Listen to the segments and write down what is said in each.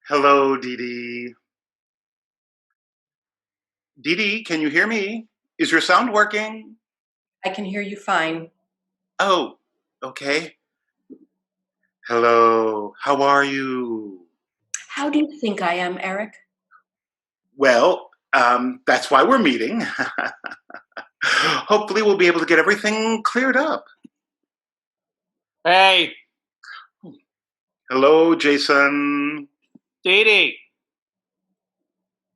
Hello, Dee Dee. Dee Dee, can you hear me? Is your sound working? I can hear you fine. Oh, okay. Hello, how are you? How do you think I am, Eric? Well, that's why we're meeting. Hopefully, we'll be able to get everything cleared up. Hey, Hello, Jason. Dee Dee.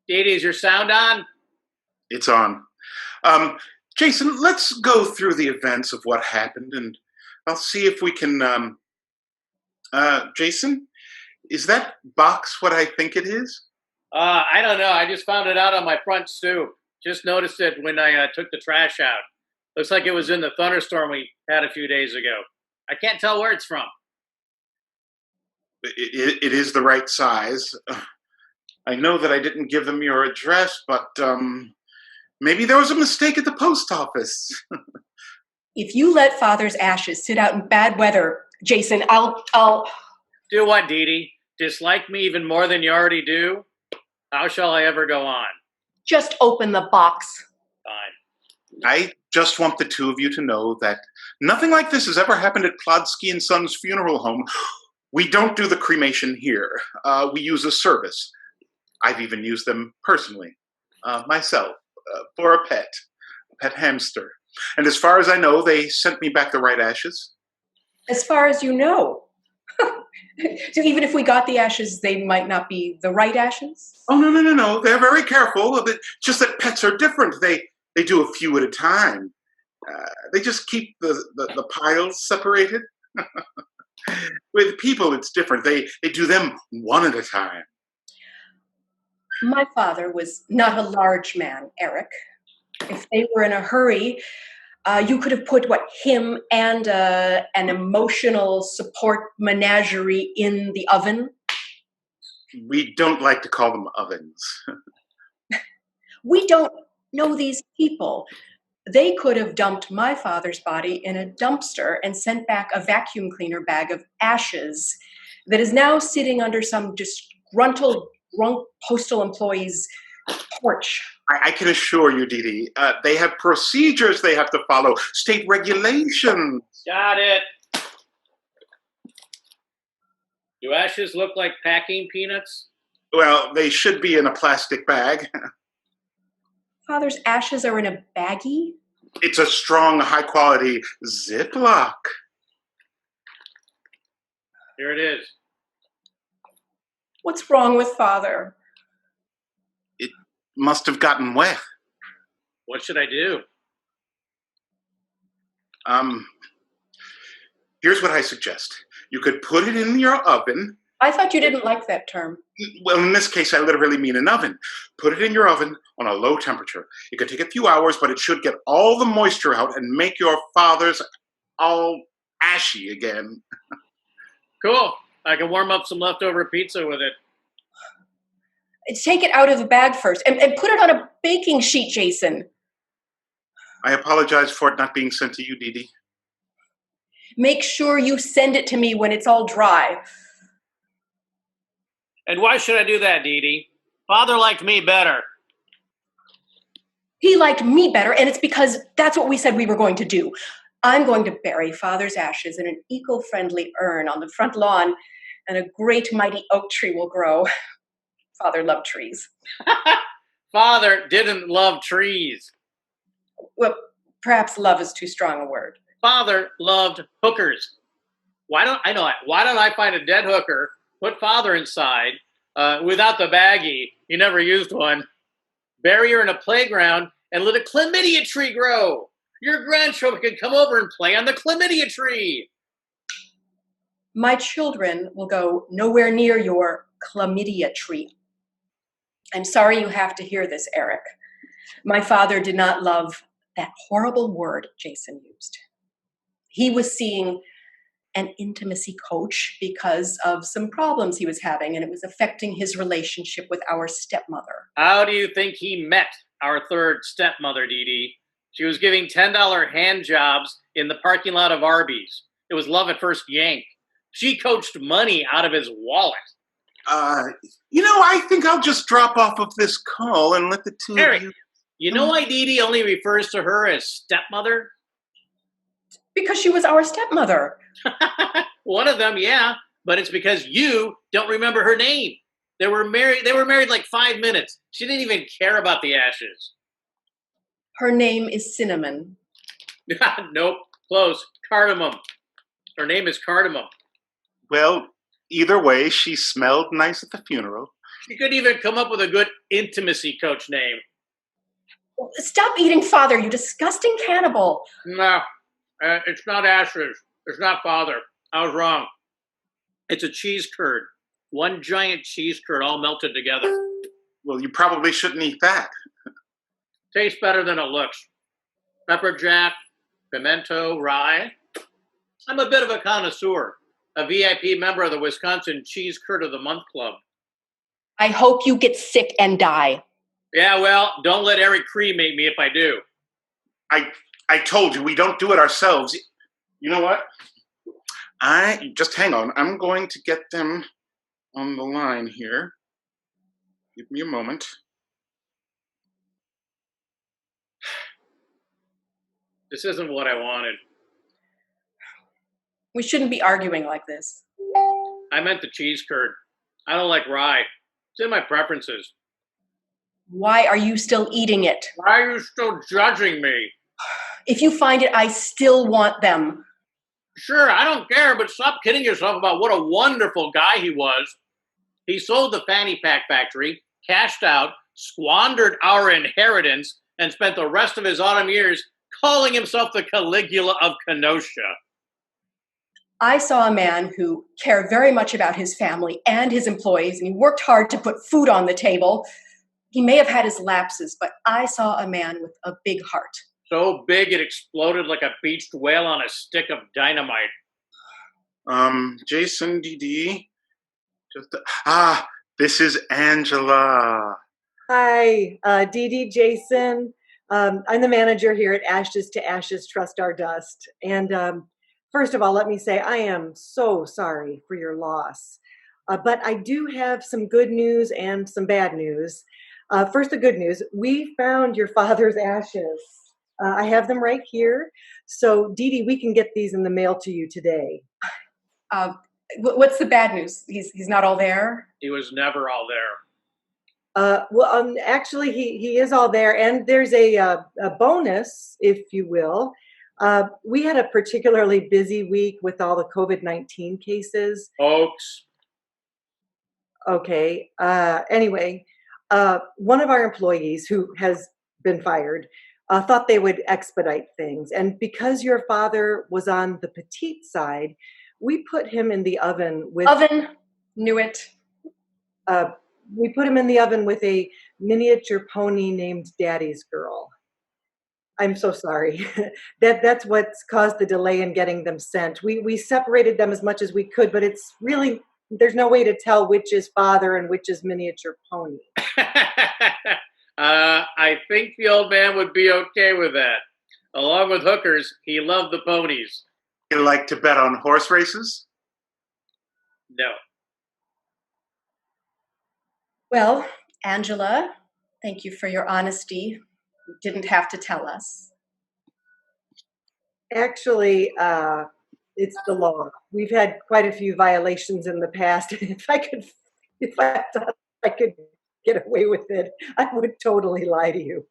Dee Dee, is your sound on? It's on. Jason, let's go through the events of what happened and I'll see if we can. Jason, is that box what I think it is? I don't know. I just found it out on my front stoop. Just noticed it when I took the trash out. Looks like it was in the thunderstorm we had a few days ago. I can't tell where it's from. It is the right size. I know that I didn't give them your address, but maybe there was a mistake at the post office. If you let Father's ashes sit out in bad weather, Jason, I'll. Do what, Dee Dee? Dislike me even more than you already do? How shall I ever go on? Just open the box. Fine. I just want the two of you to know that nothing like this has ever happened at Plodsky and Sons Funeral Home. We don't do the cremation here. We use a service. I've even used them personally, myself, for a pet hamster. And as far as I know, they sent me back the right ashes. As far as you know. So even if we got the ashes, they might not be the right ashes? Oh, no. They're very careful. But just that pets are different. They do a few at a time. They just keep the piles separated. With people, it's different. They do them one at a time. My father was not a large man, Eric. If they were in a hurry, you could have put him and an emotional support menagerie in the oven. We don't like to call them ovens. We don't know these people. They could have dumped my father's body in a dumpster and sent back a vacuum cleaner bag of ashes that is now sitting under some disgruntled drunk postal employee's porch. I can assure you, Dee Dee, they have procedures they have to follow, state regulations. Got it. Do ashes look like packing peanuts? Well, they should be in a plastic bag. Father's ashes are in a baggie? It's a strong, high-quality Ziploc. Here it is. What's wrong with Father? It must have gotten wet. What should I do? Here's what I suggest. You could put it in your oven. I thought you didn't like that term. Well, in this case, I literally mean an oven. Put it in your oven on a low temperature. It could take a few hours, but it should get all the moisture out and make your father's all ashy again. Cool. I can warm up some leftover pizza with it. Take it out of the bag first and put it on a baking sheet, Jason. I apologize for it not being sent to you, Dee Dee. Make sure you send it to me when it's all dry. And why should I do that, Dee Dee? Father liked me better. He liked me better, and it's because that's what we said we were going to do. I'm going to bury Father's ashes in an eco-friendly urn on the front lawn, and a great mighty oak tree will grow. Father loved trees. Father didn't love trees. Well, perhaps love is too strong a word. Father loved hookers. Why don't I find a dead hooker, put Father inside, without the baggie, he never used one, bury her in a playground, and let a chlamydia tree grow. Your grandchildren can come over and play on the chlamydia tree. My children will go nowhere near your chlamydia tree. I'm sorry you have to hear this, Eric. My father did not love that horrible word Jason used. He was seeing an intimacy coach because of some problems he was having, and it was affecting his relationship with our stepmother. How do you think he met our third stepmother, Dee Dee? She was giving $10 hand jobs in the parking lot of Arby's. It was love at first yank. She coached money out of his wallet. Uh, I think I'll just drop off of this call and let the two Eric, of you. you know why Dee Dee only refers to her as stepmother? Because she was our stepmother. One of them, yeah, but it's because you don't remember her name. They were married like 5 minutes. She didn't even care about the ashes. Her name is Cinnamon. Nope, close. Cardamom. Her name is Cardamom. Well, either way, she smelled nice at the funeral. She couldn't even come up with a good intimacy coach name. Stop eating father, you disgusting cannibal. No, it's not ashes. It's not father. I was wrong. It's a cheese curd. One giant cheese curd all melted together. Well, you probably shouldn't eat that. Tastes better than it looks. Pepper jack, pimento, rye. I'm a bit of a connoisseur, a VIP member of the Wisconsin Cheese Curd of the Month Club. I hope you get sick and die. Yeah, well, don't let Eric cremate me if I do. I told you, we don't do it ourselves. You know what? Just hang on. I'm going to get them on the line here. Give me a moment. This isn't what I wanted. We shouldn't be arguing like this. I meant the cheese curd. I don't like rye. It's in my preferences. Why are you still eating it? Why are you still judging me? If you find it, I still want them. Sure, I don't care, but stop kidding yourself about what a wonderful guy he was. He sold the Fanny Pack factory, cashed out, squandered our inheritance, and spent the rest of his autumn years calling himself the Caligula of Kenosha. I saw a man who cared very much about his family and his employees, and he worked hard to put food on the table. He may have had his lapses, but I saw a man with a big heart. So big it exploded like a beached whale on a stick of dynamite. Jason, DD. This is Angela. Hi, Dee Dee, Jason. I'm the manager here at Ashes to Ashes Trust Our Dust. And first of all, let me say I am so sorry for your loss. But I do have some good news and some bad news. First, the good news. We found your father's ashes. I have them right here. So, Dee Dee, we can get these in the mail to you today. What's the bad news? He's not all there? He was never all there. Actually, he is all there, and there's a bonus, if you will. We had a particularly busy week with all the COVID-19 cases. Hoax. Okay. Anyway, one of our employees who has been fired thought they would expedite things, and because your father was on the petite side, we put him in the oven with Knew it. We put him in the oven with a miniature pony named Daddy's Girl. I'm so sorry. That's what's caused the delay in getting them sent. We separated them as much as we could, but it's really, there's no way to tell which is father and which is miniature pony. I think the old man would be okay with that. Along with hookers, he loved the ponies. You like to bet on horse races? No. Well, Angela, thank you for your honesty. You didn't have to tell us. Actually, it's the law. We've had quite a few violations in the past. If I thought I could get away with it, I would totally lie to you.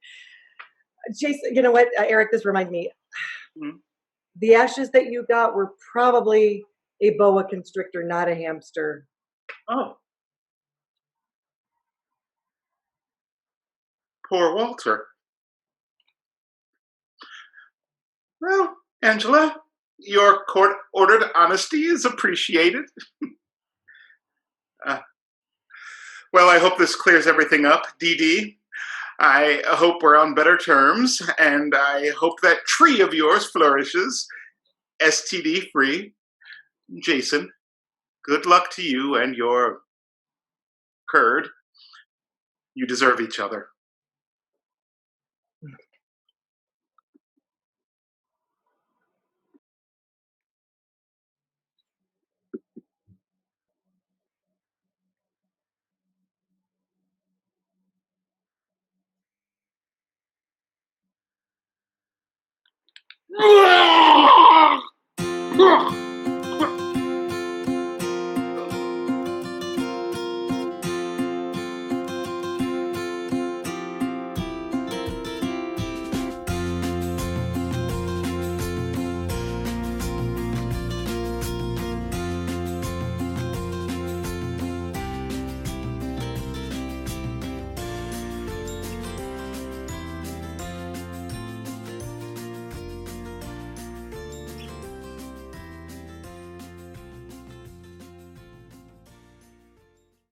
Jason, you know what, Eric, this reminds me. Mm-hmm. The ashes that you got were probably a boa constrictor, not a hamster. Oh. Poor Walter. Well, Angela, your court-ordered honesty is appreciated. Well, I hope this clears everything up, Dee Dee. I hope we're on better terms, and I hope that tree of yours flourishes, STD-free. Jason, good luck to you and your curd. You deserve each other. Ah!